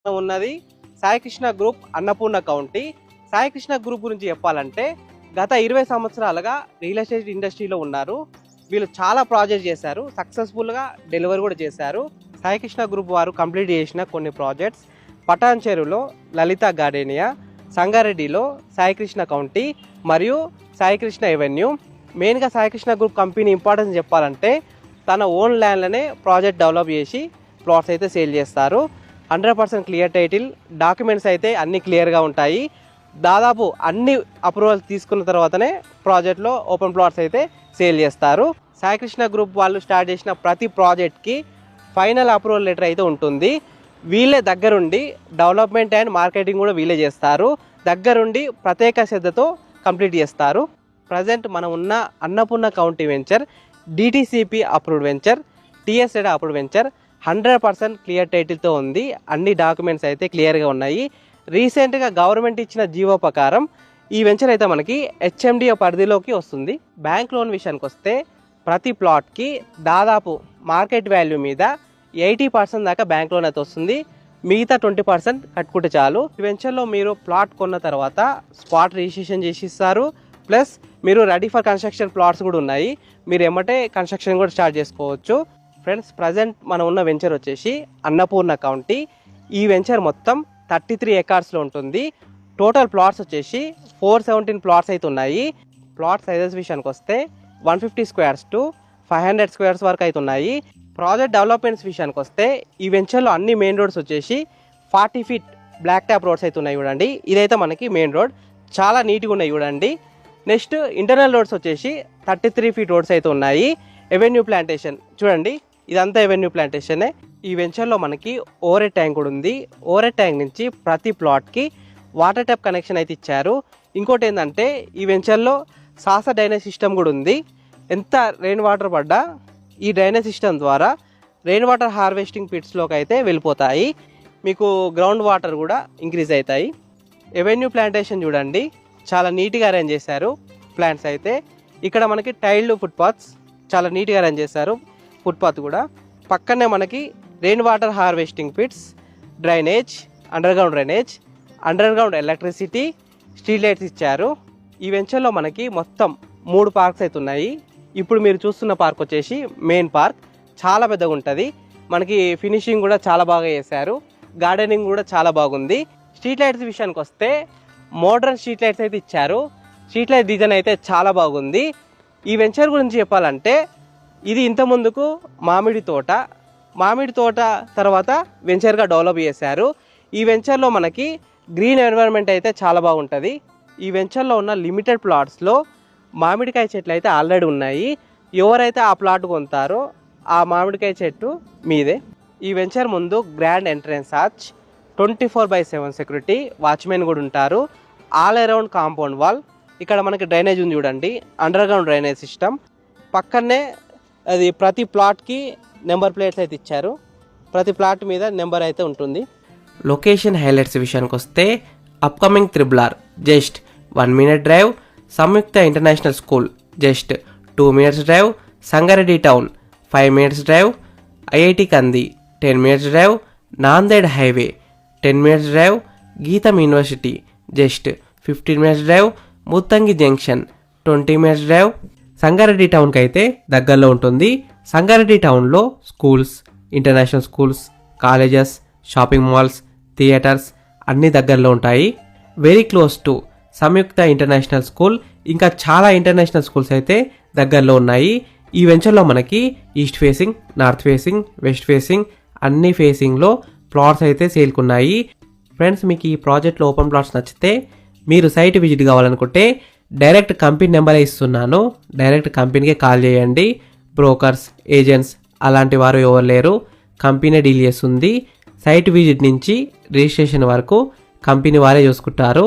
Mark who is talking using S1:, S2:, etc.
S1: ఉన్నది Saikrishna group Annapurna county. Saikrishna group గురించి చెప్పాలంటే గత 20 సంవత్సరాలుగా రియల్ ఎస్టేట్ ఇండస్ట్రీలో ఉన్నారు. వీళ్ళు చాలా ప్రాజెక్ట్ చేశారు, సక్సెస్ఫుల్గా డెలివరీ కూడా చేశారు. సాయికృష్ణ గ్రూప్ వారు కంప్లీట్ చేసిన కొన్ని ప్రాజెక్ట్స్ పటాన్ చెరువులో లలిత గార్డెనియా, సంగారెడ్డిలో సాయికృష్ణ కౌంటీ మరియు సాయికృష్ణ ఎవెన్యూ. మెయిన్గా సాయికృష్ణ గ్రూప్ కంపెనీ ఇంపార్టెన్స్ చెప్పాలంటే తన ఓన్ ల్యాండ్లోనే ప్రాజెక్ట్ డెవలప్ చేసి ప్లాట్స్ అయితే సేల్ చేస్తారు. 100% క్లియర్ టైటిల్, డాక్యుమెంట్స్ అయితే అన్నీ క్లియర్గా ఉంటాయి. దాదాపు అన్ని అప్రూవల్స్ తీసుకున్న తర్వాతనే ప్రాజెక్ట్లో ఓపెన్ ప్లాట్స్ అయితే సేల్ చేస్తారు. సాయికృష్ణ గ్రూప్ వాళ్ళు స్టార్ట్ చేసిన ప్రతి ప్రాజెక్ట్కి ఫైనల్ అప్రూవల్ లెటర్ అయితే ఉంటుంది. వీళ్ళే దగ్గరుండి డెవలప్మెంట్ అండ్ మార్కెటింగ్ కూడా వీళ్ళే చేస్తారు. దగ్గరుండి ప్రత్యేక శ్రద్ధతో కంప్లీట్ చేస్తారు. ప్రజెంట్ మనం ఉన్న Annapurna county venture DTCP approved venture, టీఎస్ఎడ్ అప్రూవ్డ్ వెంచర్. 100% క్లియర్ టైటిల్తో ఉంది. అన్ని డాక్యుమెంట్స్ అయితే క్లియర్గా ఉన్నాయి. రీసెంట్గా గవర్నమెంట్ ఇచ్చిన జీవో ప్రకారం ఈ వెంచర్ అయితే మనకి హెచ్ఎండిఏ పరిధిలోకి వస్తుంది. బ్యాంక్ లోన్ విషయానికి వస్తే ప్రతి ప్లాట్కి దాదాపు మార్కెట్ వాల్యూ మీద 80% దాకా బ్యాంక్ లోన్ అయితే వస్తుంది. మిగతా 20% కట్టుకుంటే చాలు. ఈ వెంచర్లో మీరు ప్లాట్ కొన్న తర్వాత స్పాట్ రిజిస్ట్రేషన్ చేసి ఇస్తారు. ప్లస్ మీరు రెడీ ఫర్ కన్స్ట్రక్షన్ ప్లాట్స్ కూడా ఉన్నాయి. మీరు ఎమ్మటే కన్స్ట్రక్షన్ కూడా స్టార్ట్ చేసుకోవచ్చు. ఫ్రెండ్స్, ప్రజెంట్ మనం ఉన్న వెంచర్ వచ్చేసి అన్నపూర్ణ కౌంటీ. ఈ వెంచర్ మొత్తం 33 ఎకర్స్లో ఉంటుంది. టోటల్ ప్లాట్స్ వచ్చేసి 417 ప్లాట్స్ అయితే ఉన్నాయి. ప్లాట్ సైజెస్ విషయానికి వస్తే 150 స్క్వేర్స్ టు 500 స్క్వేర్స్ వరకు అయితే ఉన్నాయి. ప్రాజెక్ట్ డెవలప్మెంట్స్ విషయానికి వస్తే ఈ వెంచర్లో అన్ని మెయిన్ రోడ్స్ వచ్చేసి 40 ఫీట్ బ్లాక్ ట్యాప్ రోడ్స్ అయితే ఉన్నాయి చూడండి. ఇదైతే మనకి మెయిన్ రోడ్, చాలా నీట్గా ఉన్నాయి చూడండి. నెక్స్ట్ ఇంటర్నల్ రోడ్స్ వచ్చేసి 33 ఫీట్ రోడ్స్ అయితే ఉన్నాయి. ఎవెన్యూ ప్లాంటేషన్ చూడండి, ఇదంతా ఎవెన్యూ ప్లాంటేషనే. ఈ వెంచర్లో మనకి ఓవర్ ట్యాంక్ కూడా ఉంది. ఓవర్ ట్యాంక్ నుంచి ప్రతి ప్లాట్కి వాటర్ ట్యాప్ కనెక్షన్ అయితే ఇచ్చారు. ఇంకోటి ఏంటంటే ఈ వెంచర్లో సాసా డ్రైనేజ్ సిస్టమ్ కూడా ఉంది. ఎంత రెయిన్ వాటర్ పడ్డా ఈ డ్రైనేజ్ సిస్టమ్ ద్వారా రెయిన్ వాటర్ హార్వెస్టింగ్ పిట్స్లోకి అయితే వెళ్ళిపోతాయి. మీకు గ్రౌండ్ వాటర్ కూడా ఇంక్రీజ్ అవుతాయి. ఎవెన్యూ ప్లాంటేషన్ చూడండి, చాలా నీట్గా అరేంజ్ చేశారు ప్లాంట్స్ అయితే. ఇక్కడ మనకి టైల్డ్ ఫుట్పాత్స్ చాలా నీట్గా అరేంజ్ చేశారు. ఫుట్పాత్ కూడా పక్కనే మనకి rain water harvesting pits, drainage, underground electricity, street lights ఇచ్చారు. ఈ వెంచర్లో మనకి మొత్తం 3 పార్క్స్ అయితే ఉన్నాయి. ఇప్పుడు మీరు చూస్తున్న పార్క్ వచ్చేసి మెయిన్ పార్క్, చాలా పెద్దగా ఉంటుంది. మనకి ఫినిషింగ్ కూడా చాలా బాగా చేశారు. గార్డెనింగ్ కూడా చాలా బాగుంది. స్ట్రీట్ లైట్స్ విషయానికి వస్తే మోడర్న్ స్ట్రీట్ లైట్స్ అయితే ఇచ్చారు. స్ట్రీట్ లైట్ డిజైన్ అయితే చాలా బాగుంది. ఈ వెంచర్ గురించి చెప్పాలంటే ఇది ఇంత ముందుకు మామిడి తోట తర్వాత వెంచర్గా డెవలప్ చేశారు. ఈ వెంచర్లో మనకి గ్రీన్ ఎన్వైరన్మెంట్ అయితే చాలా బాగుంటుంది. ఈ వెంచర్లో ఉన్న లిమిటెడ్ ప్లాట్స్లో మామిడికాయ చెట్లు అయితే ఆల్రెడీ ఉన్నాయి. ఎవరైతే ఆ ప్లాట్ కొంటారో ఆ మామిడికాయ చెట్టు మీదే. ఈ వెంచర్ ముందు grand entrance arch, 24/7 security, watchmen కూడా ఉంటారు. All around compound wall. ఇక్కడ మనకి డ్రైనేజ్ ఉంది చూడండి, అండర్ గ్రౌండ్ డ్రైనేజ్ సిస్టమ్. పక్కనే అది ప్రతి ప్లాట్కి నెంబర్ ప్లేట్స్ అయితే ఇచ్చారు. ప్రతి ప్లాట్ మీద నెంబర్ అయితే ఉంటుంది. లొకేషన్ హైలైట్స్ విషయానికి వస్తే upcoming triple just 1 minute drive, Samyukta international school just 2 minutes drive, Sangareddy town 5 minutes drive, IIT Kandi 10 minutes drive, Nanded highway 10 minutes drive, GITAM university just 15 minutes drive, Muthangi junction 20 minutes drive. Sangareddy టౌన్కి అయితే దగ్గరలో ఉంటుంది. సంగారెడ్డి టౌన్లో schools, international schools, colleges, shopping malls, theatres అన్నీ దగ్గరలో ఉంటాయి. Very close to Samyukta international school, ఇంకా చాలా ఇంటర్నేషనల్ స్కూల్స్ అయితే దగ్గరలో ఉన్నాయి. ఈ వెంచర్లో మనకి east facing, north facing, west facing అన్ని ఫేసింగ్లో ప్లాట్స్ అయితే సేల్కున్నాయి. ఫ్రెండ్స్, మీకు ఈ ప్రాజెక్ట్లో ఓపెన్ ప్లాట్స్ నచ్చితే మీరు సైట్ విజిట్ కావాలనుకుంటే డైరెక్ట్ కంపెనీ నెంబరే ఇస్తున్నాను. డైరెక్ట్ కంపెనీకే కాల్ చేయండి. బ్రోకర్స్, ఏజెంట్స్ అలాంటి వారు ఎవరు లేరు, కంపెనీ డీల్ చేస్తుంది. సైట్ విజిట్ నుంచి రిజిస్ట్రేషన్ వరకు కంపెనీ వారే చూసుకుంటారు.